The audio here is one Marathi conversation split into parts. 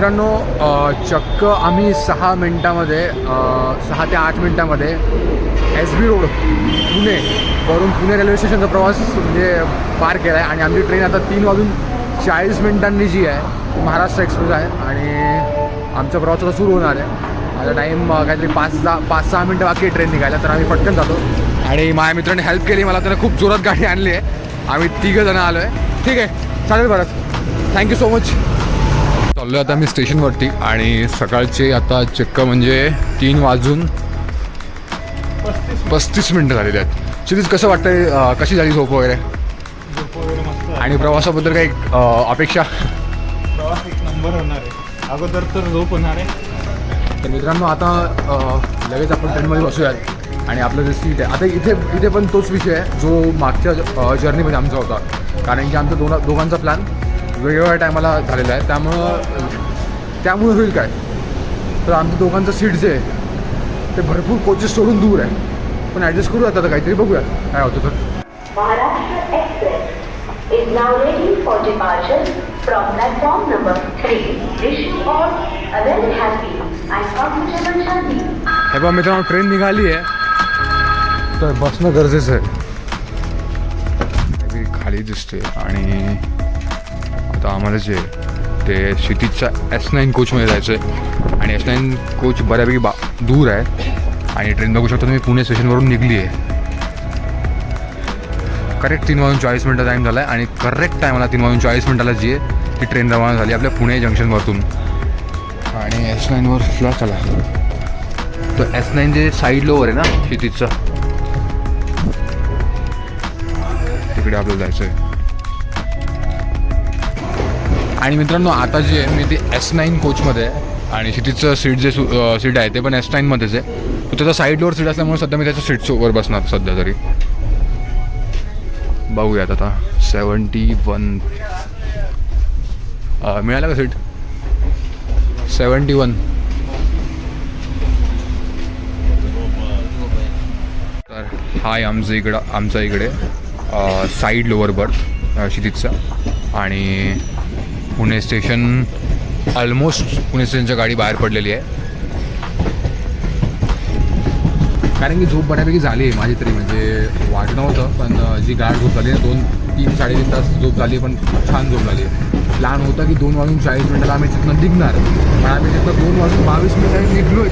मित्रांनो चक्क आम्ही 6 मिनटामध्ये 6 ते 8 मिनटामध्ये SB रोड पुणे वरून पुणे रेल्वे स्टेशनचा प्रवास म्हणजे पार केला आहे. आणि आमची ट्रेन आता 3:40 जी आहे महाराष्ट्र एक्सप्रेस आहे. आणि आमचा प्रवास आता सुरू होणार आहे. आता टाईम काहीतरी 5-6 मिनटं बाकी आहे ट्रेन निघायला. तर आम्ही पटकन जातो. आणि माझ्या मित्राने हेल्प केली मला. त्याने खूप जोरात गाडी आणली आहे. आम्ही 3 जण आलो आहे. ठीक आहे, चालेल बरं, थँक्यू सो मच. चाललो आता मी स्टेशनवरती. आणि सकाळचे आता चक्क म्हणजे 3:35 झालेले आहेत. क्षितिज कसं वाटतंय, कशी झाली झोप वगैरे? आणि प्रवासाबद्दल काही अपेक्षा? प्रवास एक नंबर होणार आहे. अगोदर तर झोप होणार आहे. तर मित्रांनो आता लगेच आपण ट्रेनमध्ये बसूयात. आणि आपलं जे सीट आहे आता इथे पण तोच विषय आहे जो मागच्या जर्नीमध्ये आमचा होता. कारण की आमचा दोघांचा प्लॅन वेगवेगळ्या टायमाला झालेला आहे. त्यामुळे होईल काय, तर आमच्या दोघांचं सीट जे आहे ते भरपूर कोचेस सोडून दूर आहे. पण ॲडजस्ट करूयात आता, काहीतरी बघूया काय होतं. तर Maharashtra express is now ready for departure from platform number 3. Wish you all a very happy and comfortable journey. हे बघा मित्रांनो, ट्रेन निघाली आहे तर बसणं गरजेचं आहे. खाली दिसते. आणि आता आम्हाला जे ते क्षितिजच्या S9 कोचमध्ये जायचं आहे. आणि S9 कोच बऱ्यापैकी दूर आहे. आणि ट्रेन बघू शकता तुम्ही पुणे स्टेशनवरून निघली आहे. करेक्ट 3:40 टाईम झाला आहे. आणि करेक्ट टायमाला 3:40 जी आहे ती ट्रेन रवाना झाली आपल्या पुणे जंक्शनवरतून. आणि S9वर चला. तर S9 जे साईड लोवर आहे ना क्षितिजचं, तिकडे आपल्याला जायचं आहे. आणि मित्रांनो आता जे आहे मी ते S9 कोचमध्ये आहे. आणि क्षितिजचं सीट आहे ते पण S9मध्येच आहे. तो त्याचा साईड लोवर सीट असल्यामुळे सध्या मी त्याच्या सीटवर बसणार सध्या तरी. बघूयात आता. 71 मिळालं का सीट? 71. तर हाय आमचा इकडे साईड लोअर बर्थ क्षितिजचा. आणि पुणे स्टेशन ऑलमोस्ट पुणे स्टेशनच्या गाडी बाहेर पडलेली आहे. कारण की झोप बऱ्यापैकी झाली आहे माझी तरी. म्हणजे वाटणं होतं पण जी गाड झोप झाली ना 2-3-3.5 तास झोप झाली. पण छान झोप झाली. प्लॅन होता की 2:40 आम्ही तिथनं निघणार. पण आम्ही तिथं 2:22 निघलो आहे.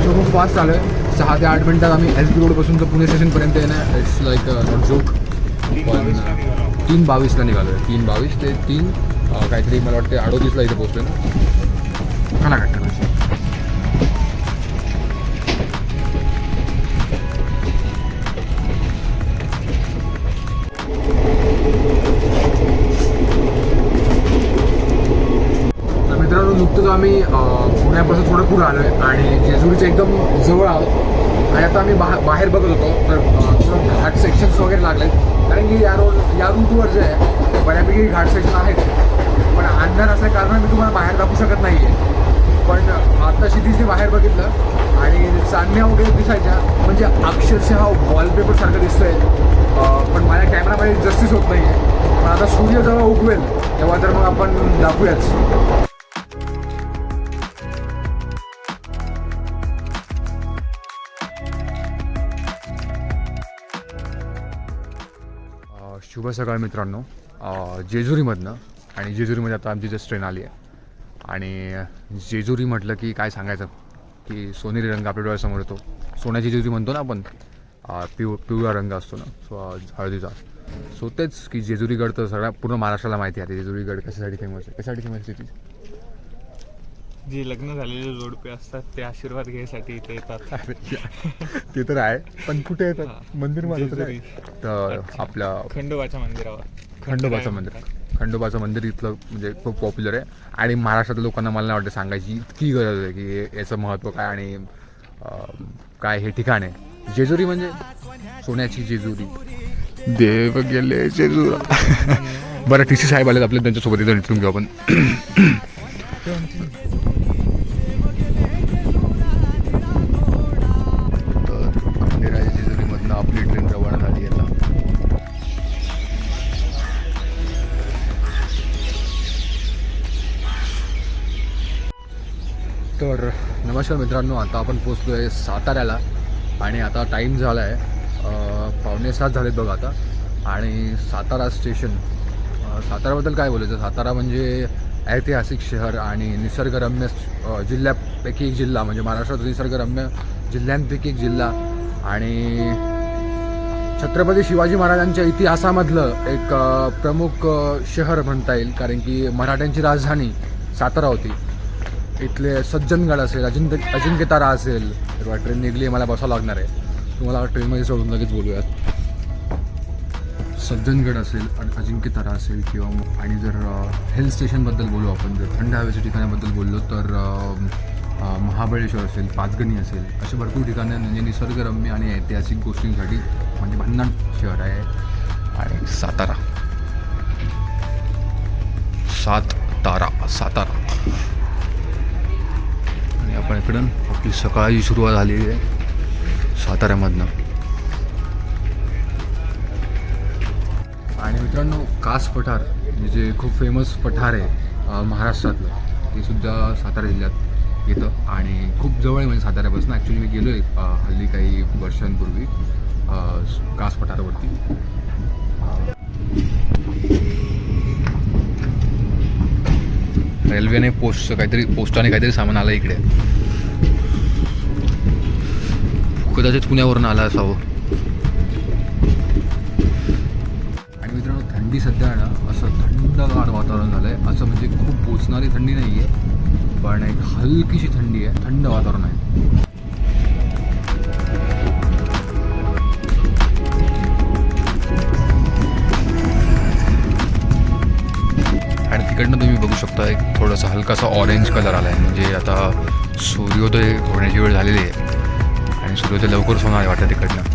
सो खूप फास्ट झालं आहे. 6 ते 8 मिनटात आम्ही SB रोडपासून तर पुणे स्टेशनपर्यंत येणं इट्स लाईक नॉट जोक. पण 3:22 निघालो आहे. 3:22 ते 3 काहीतरी मला वाटते 38 इथे पोचलो ना. खाना काटतं मित्रांनो. नुकतंच आम्ही पुण्यापासून थोडं पुढं आलो आहे आणि जेजुरीच्या एकदम जवळ आहोत. आणि आता आम्ही बाहेर बघत होतो तर थोडं घाट सेक्शन्स वगैरे लागले आहेत. कारण की या रूटवर जे आहे बऱ्यापैकी घाट सेक्शन आहेत. पण अंधार असल्या कारणाने मी तुम्हाला बाहेर दाखवू शकत नाही आहे. पण आता क्षितिजने बाहेर बघितलं आणि चांदण्या वगैरे दिसायच्या. म्हणजे अक्षरशः वॉलपेपरसारखं दिसतंय. पण माझ्या कॅमेरामध्ये जस्टिस होत नाही आहे. पण आता सूर्य जेव्हा उगवेल तेव्हा तर मग आपण दाखवूयाच. शुभ सकाळ मित्रांनो. जेजुरीमधनं. आणि जेजुरीमध्ये आता आमची जस्ट ट्रेन आली आहे. आणि जेजुरी म्हटलं की काय सांगायचं की सोनेरी रंग आपल्या डोळ्यासमोर येतो. सोन्याची जेजुरी म्हणतो ना आपण. पिवळा रंग असतो ना हळदीचा. सो तेच की जेजुरीगड तर सगळ्या पूर्ण महाराष्ट्राला माहिती आहे. जेजुरीगड कशासाठी फेमस आहे? कशासाठी फेमस आहे ती? जे लग्न झालेले जोडपे असतात ते आशीर्वाद घ्यायसाठी इथे येतात. ते तर आहे. पण कुठे येतात? मंदिर माझं तर आपल्या खंडोबाच्या मंदिरावर. खंडोबाचं मंदिर इथलं म्हणजे खूप पॉप्युलर आहे. आणि महाराष्ट्रातल्या लोकांना मला नाही वाटतं सांगायची इतकी गरज आहे की याचं महत्त्व काय आणि काय हे ठिकाण आहे. जेजुरी म्हणजे सोन्याची जेजुरी. देव गेले जेजुरा. बरं TC साहेब आलेत आपल्या, त्यांच्यासोबत इथं निटून घेऊ आपण. तर जेजुरीमधनं आपली ट्रेन रवाना झाली आहे. नमस्कार मित्रांनो, आता आपण पोचलो आहे साताऱ्याला आणि आता टाईम झाला आहे 6:45 झालेत बघा आता. आणि सातारा स्टेशन, साताऱ्याबद्दल काय बोलायचं. सातारा म्हणजे ऐतिहासिक शहर आणि निसर्गरम्य जिल्ह्यापैकी एक जिल्हा, म्हणजे महाराष्ट्रात निसर्गरम्य जिल्ह्यांपैकी एक जिल्हा आणि छत्रपती शिवाजी महाराजांच्या इतिहासामधलं एक प्रमुख शहर म्हणता येईल. कारण की मराठ्यांची राजधानी सातारा होती. इथले सज्जनगड असेल, अजिंक्यतारा असेल. तेव्हा ट्रेन निघली, मला बसावं लागणार आहे. तुम्हाला ट्रेनमध्ये सोडून लगेच बोलूयात. सज्जनगड असेल, अजिंक्यतारा असेल किंवा आणि जर हिल स्टेशनबद्दल बोलू आपण, जर थंड हवेच्या ठिकाणाबद्दल बोललो तर महाबळेश्वर असेल, पाचगणी असेल, असे भरपूर ठिकाणं म्हणजे निसर्गरम्य आणि ऐतिहासिक गोष्टींसाठी म्हणजे भन्नाट शहर आहे. आणि सातारा, सातारा. आणि आपण इकडून आपली सकाळची सुरुवात झालेली आहे साताऱ्यामधनं. आणि मित्रांनो, कास पठार जे खूप फेमस पठार आहे महाराष्ट्रातलं, ते सुद्धा सातारा जिल्ह्यात येतं आणि खूप जवळ आहे म्हणजे साताऱ्यापासून. ॲक्च्युली मी गेलो आहे हल्ली काही वर्षांपूर्वी कास पठारावरती. रेल्वेने पोस्टाने काहीतरी सामान आलं इकडे. कदाचित पुण्यावरून आलं असावं. आणि मित्रांनो, थंडी सध्या ना असं थंडगार वातावरण झालं आहे. असं म्हणजे खूप पोचणारी थंडी नाही आहे, पण एक हलकीशी थंडी आहे, थंड वातावरण आहे. आणि तिकडनं तुम्ही बघू शकता एक थोडासा हलकासा ऑरेंज कलर आला आहे. म्हणजे आता सूर्योदय होण्याची वेळ झालेली आहे आणि सूर्योदय लवकरच होणार आहे वाटतं तिकडनं.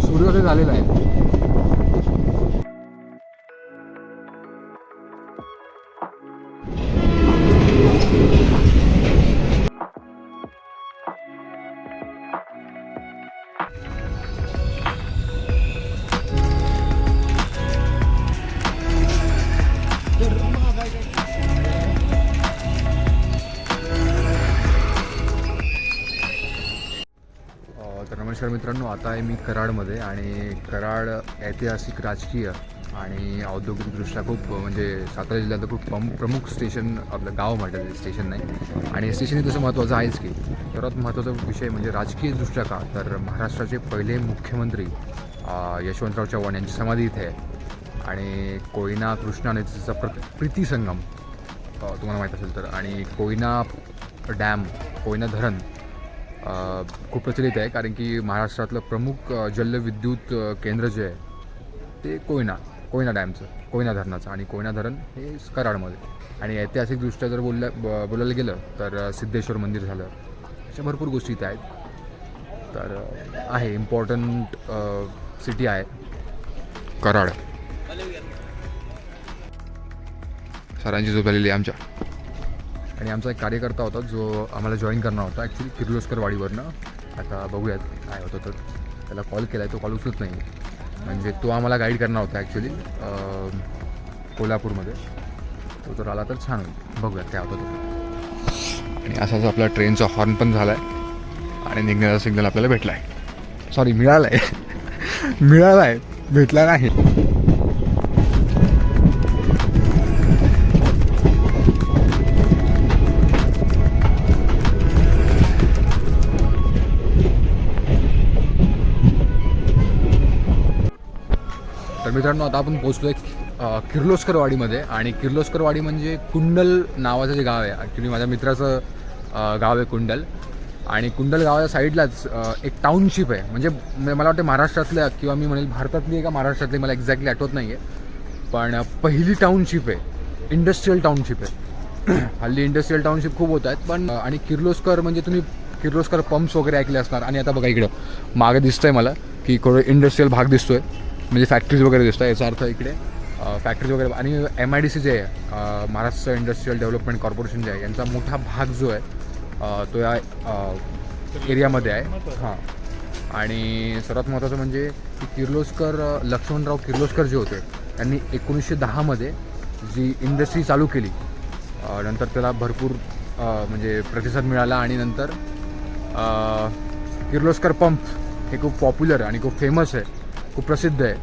सूर्योदय झालेला आहे. तर नमस्कार मित्रांनो, आता आहे मी कराडमध्ये. आणि कराड ऐतिहासिक, राजकीय आणि औद्योगिकदृष्ट्या खूप म्हणजे सातारा जिल्ह्यातलं खूप प्रमुख स्टेशन, आपलं गाव म्हणतात, स्टेशन नाही. आणि स्टेशन हे तसं महत्त्वाचं आहेच की. सर्वात महत्त्वाचा विषय म्हणजे राजकीयदृष्ट्या का, तर महाराष्ट्राचे पहिले मुख्यमंत्री यशवंतराव चव्हाण यांची समाधी इथे आहे. आणि कोयना कृष्णा नदीचा प्रीतिसंगम तुम्हाला माहीत असेल तर. आणि कोयना डॅम, कोयना धरण खूप प्रचलित आहे. कारण की महाराष्ट्रातलं प्रमुख जलविद्युत केंद्र जे आहे ते कोयना डॅमचं, कोयना धरणाचं. आणि कोयना धरण हे कराडमध्ये. आणि ऐतिहासिकदृष्ट्या जर बोलायला गेलं तर सिद्धेश्वर मंदिर झालं, अशा भरपूर गोष्टी इथे आहेत. तर आहे इम्पॉर्टंट सिटी आहे कराड. सरांची झोप आलेली आहे आमच्या. आणि आमचा एक कार्यकर्ता होता जो आम्हाला जॉईन करणार होता ॲक्च्युली किर्लोस्कर वाडीवरनं. आता बघूयात काय होतं. तर त्याला कॉल केला आहे, तो कॉल उचलत नाही. म्हणजे तो आम्हाला गाईड करणार होता ॲक्च्युली कोल्हापूरमध्ये. तो जर आला तर छान होईल, बघूयात काय होतं तो. आणि असाच आपला ट्रेनचा हॉर्न पण झाला आहे आणि निघण्याचा सिग्नल आपल्याला भेटला आहे. सॉरी, मिळाला आहे, भेटला नाही. तर मित्रांनो, आता आपण पोचलो आहे किर्लोस्करवाडीमध्ये. आणि किर्लोस्करवाडी म्हणजे कुंडल नावाचं जे गाव आहे, ॲक्च्युली माझ्या मित्राचं गाव आहे कुंडल. आणि कुंडल गावाच्या साईडलाच एक टाउनशिप आहे. म्हणजे मला वाटतं महाराष्ट्रातल्या किंवा मी म्हणेल भारतातली आहे का महाराष्ट्रातली मला एक्झॅक्टली आठवत नाही आहे, पण पहिली टाउनशिप आहे, इंडस्ट्रीयल टाउनशिप आहे. हल्ली इंडस्ट्रीयल टाउनशिप खूप होत आहेत. पण आणि किर्लोस्कर म्हणजे तुम्ही किर्लोस्कर पंप्स वगैरे ऐकले असणार. आणि आता बघा इकडं मागे दिसतंय मला की इंडस्ट्रीयल भाग दिसतोय, म्हणजे फॅक्टरीज वगैरे दिसत आहे. याचा अर्थ इकडे फॅक्टरीज वगैरे आणि MIDC जे आहे महाराष्ट्र इंडस्ट्रियल डेव्हलपमेंट कॉर्पोरेशन जे आहे यांचा मोठा भाग जो आहे तो या एरियामध्ये आहे. हां, आणि सर्वात महत्त्वाचं म्हणजे की किर्लोस्कर लक्ष्मणराव किर्लोस्कर जे होते त्यांनी 1910मध्ये जी इंडस्ट्री चालू केली, नंतर त्याला भरपूर म्हणजे प्रतिसाद मिळाला आणि नंतर किर्लोस्कर पंप हे खूप पॉप्युलर आणि खूप फेमस आहे, खूप प्रसिद्ध आहे.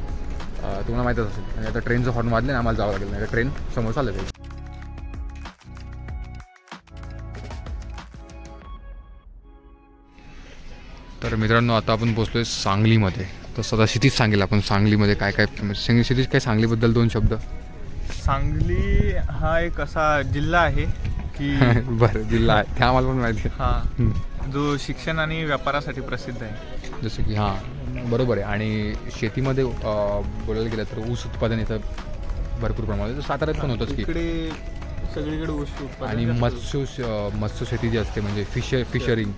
तुम्हाला माहीतच असेल. आणि आता ट्रेनचं हॉर्न वाजले ना, आम्हाला जावं लागेल, नाही ट्रेन समोर चाललं जाईल. तर मित्रांनो, आता आपण पोचलो आहे सांगलीमध्ये. तर सदा क्षितिज सांगेल आपण सांगलीमध्ये काय काय क्षितिज काय सांगलीबद्दल 2 शब्द. सांगली हा एक असा जिल्हा आहे की बरं, जिल्हा आहे ते आम्हाला पण माहिती आहे. हा, जो शिक्षण आणि व्यापारासाठी प्रसिद्ध आहे. जसं की हां, बरोबर आहे. आणि शेतीमध्ये बोलायला गेलं तर ऊस उत्पादन इथं भरपूर प्रमाणात, साताऱ्यात पण होतंच की. इकडे सगळीकडे ऊस उत्पादन आणि जास्त होतं. मत्स्यशेती जी असते म्हणजे फिशरिंग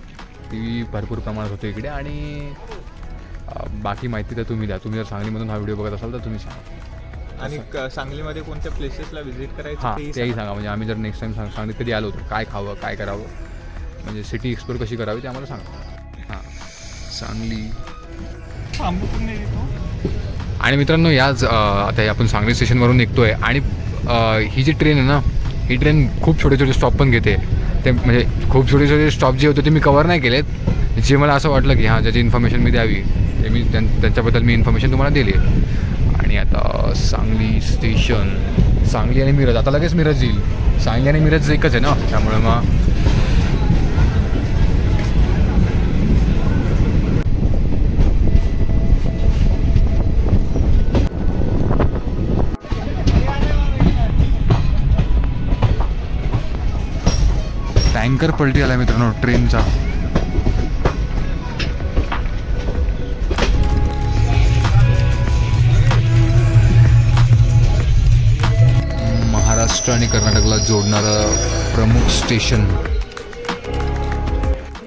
ती भरपूर प्रमाणात होते इकडे. आणि बाकी माहिती तर तुम्ही द्या. तुम्ही जर सांगलीमधून हा व्हिडिओ बघत असाल तर तुम्ही सांगा. आणि सांगलीमध्ये कोणत्या प्लेसेसला व्हिजिट करायचं हां, तेही तेही सांगा. म्हणजे आम्ही जर नेक्स्ट टाईम सांगलीत कधी आलो तर काय खावं, काय करावं, म्हणजे सिटी एक्सप्लोर कशी करावी ते आम्हाला सांगा. हां, सांगली. सांगू पण नाही देतो. आणि मित्रांनो, याच आता आपण सांगली स्टेशनवरून निघतो आहे. आणि ही जी ट्रेन आहे ना, ही ट्रेन खूप छोटे छोटे स्टॉप पण घेते. ते म्हणजे खूप छोटे छोटे स्टॉप जे होते ते मी कवर नाही केलेत. जे मला असं वाटलं की हां, ज्याची इन्फॉर्मेशन मी द्यावी ते मी त्यांच्याबद्दल मी इन्फॉर्मेशन तुम्हाला दिली आहे. आणि आता सांगली स्टेशन, सांगली आणि मिरज, आता लगेच मिरज येईल. सांगली आणि मिरज एकच आहे ना, त्यामुळे मग टँकर पलटी आला मित्रांनो ट्रेनचा. महाराष्ट्र आणि कर्नाटकला जोडणारं प्रमुख स्टेशन.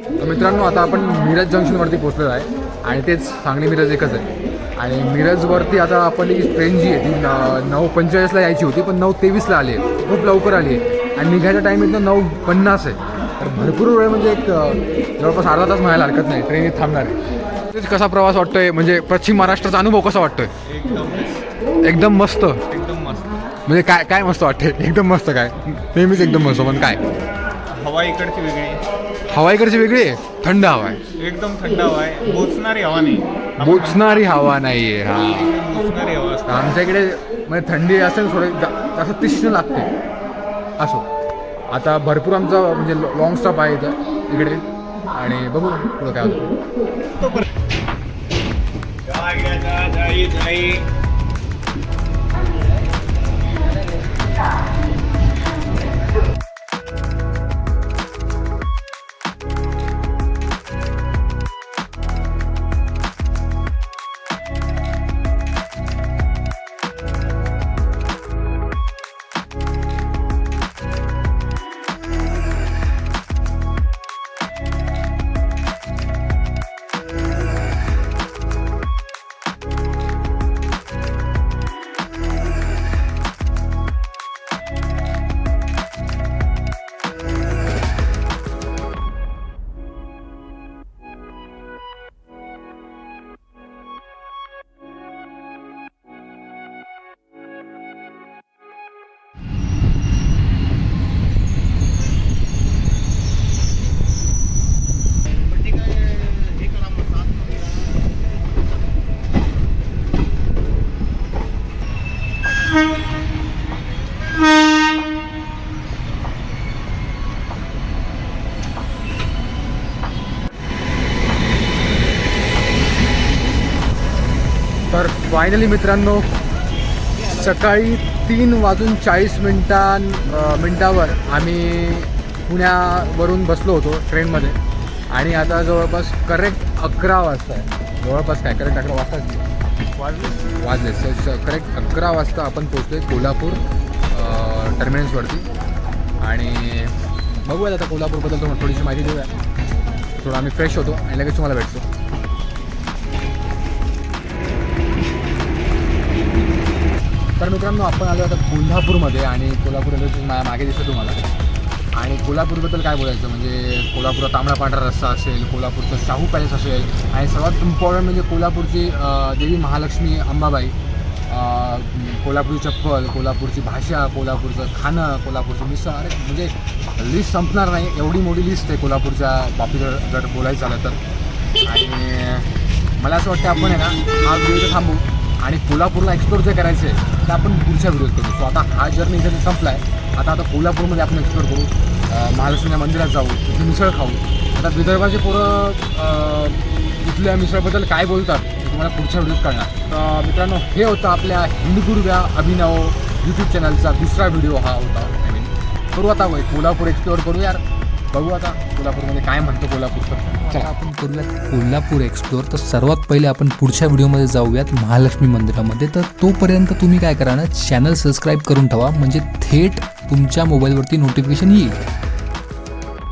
तर मित्रांनो, आता आपण मिरज जंक्शनवरती पोहोचलेलो आहे आणि तेच सांगली मिरज एकच आहे. आणि मिरजवरती आता आपण ही ट्रेन जी आहे ती 9:45ला यायची होती, पण 9:23ला आली आहे. खूप लवकर आली आहे. आणि निघायचा टाईम इथं 9:50 आहे. तर भरपूर वेळ म्हणजे एक जवळपास अर्धा तास म्हणायला हरकत नाही ट्रेन इथे थांबणार आहे. कसा प्रवास वाटतोय, म्हणजे पश्चिम महाराष्ट्राचा अनुभव कसा वाटतोय? एकदम मस्त. एकदम मस्त. म्हणजे काय काय मस्त वाटते? एकदम मस्त काय? नेहमीच एकदम मस्त. पण काय हवा इकडची वेगळी आहे. हवा इकडची वेगळी आहे, थंड हवा आहे. एकदम थंड हवा आहे. बोचणारी हवा नाही. बोचणारी हवा नाही आहे. हां, बोचणारी हवा असते. आमच्या इकडे म्हणजे थंडी असेल थोडं जास्त तीक्ष्ण लागते. असो, आता भरपूर आमचा म्हणजे लॉंग स्टॉप आहे इथं इकडे. आणि बघू पुढं काय होतं. तर फायनली मित्रांनो, सकाळी 3:40 मिनिटावर आम्ही पुण्यावरून बसलो होतो ट्रेनमध्ये. आणि आता जवळपास करेक्ट 11 वाजता आहे. जवळपास काय करेक्ट 11 वाजता वाजले. सो करेक्ट 11 वाजता आपण पोचलो आहे कोल्हापूर टर्मिनल्सवरती. आणि बघूयात आता कोल्हापूरबद्दल तुम्हाला थोडीशी माहिती देऊया. थोडं आम्ही फ्रेश होतो आणि लगेच तुम्हाला भेटतो. तर मित्रांनो आपण आलो आता कोल्हापूरमध्ये आणि कोल्हापूर रेल्वे स्टेशन माझ्या मागे दिसतं तुम्हाला. आणि कोल्हापूरबद्दल काय बोलायचं म्हणजे कोल्हापूरचा तांबडा पांढरा रस्सा असेल, कोल्हापूरचं शाहू पॅलेस असेल आणि सर्वात इम्पॉर्टंट म्हणजे कोल्हापूरची देवी महालक्ष्मी अंबाबाई, कोल्हापूरची चप्पल, कोल्हापूरची भाषा, कोल्हापूरचं खाणं, कोल्हापूरची मिसळ. अरे म्हणजे लिस्ट संपणार नाही, एवढी मोठी लिस्ट आहे कोल्हापूरच्या बाबतीत जर बोलायचं झालं तर. आणि मला असं वाटतं आपण आहे ना हा व्हिडिओ थांबू आणि कोल्हापूरला एक्सप्लोर जे करायचं आहे ते आपण पुढच्या व्हिडिओत करू. सो आता हा जर्नी जर संपला आहे, आता कोल्हापूरमध्ये आपण एक्सप्लोर करू, महालक्ष्मीच्या मंदिरात जाऊ, तिथे मिसळ खाऊ. आता विदर्भाचे पोरं इथल्या मिसळबद्दल काय बोलतात ते तुम्हाला पुढच्या व्हिडिओत कळणार. तर मित्रांनो हे होतं आपल्या हिंदगुरुव्या अभिनव यूट्यूब चॅनलचा दुसरा व्हिडिओ हा होता. करू आता कोल्हापूर एक्सप्लोअर करू यार, बघू आता कोल्हापूरमध्ये काय म्हणतो कोल्हापूरचं. चला आपण करूयात कोल्हापूर एक्सप्लोअर. तर सर्वात पहिले आपण पुढच्या व्हिडिओमध्ये जाऊयात महालक्ष्मी मंदिरामध्ये. तर तोपर्यंत तुम्ही काय करा ना, चॅनल सबस्क्राईब करून ठेवा म्हणजे थेट तुमच्या मोबाईलवरती नोटिफिकेशन येईल.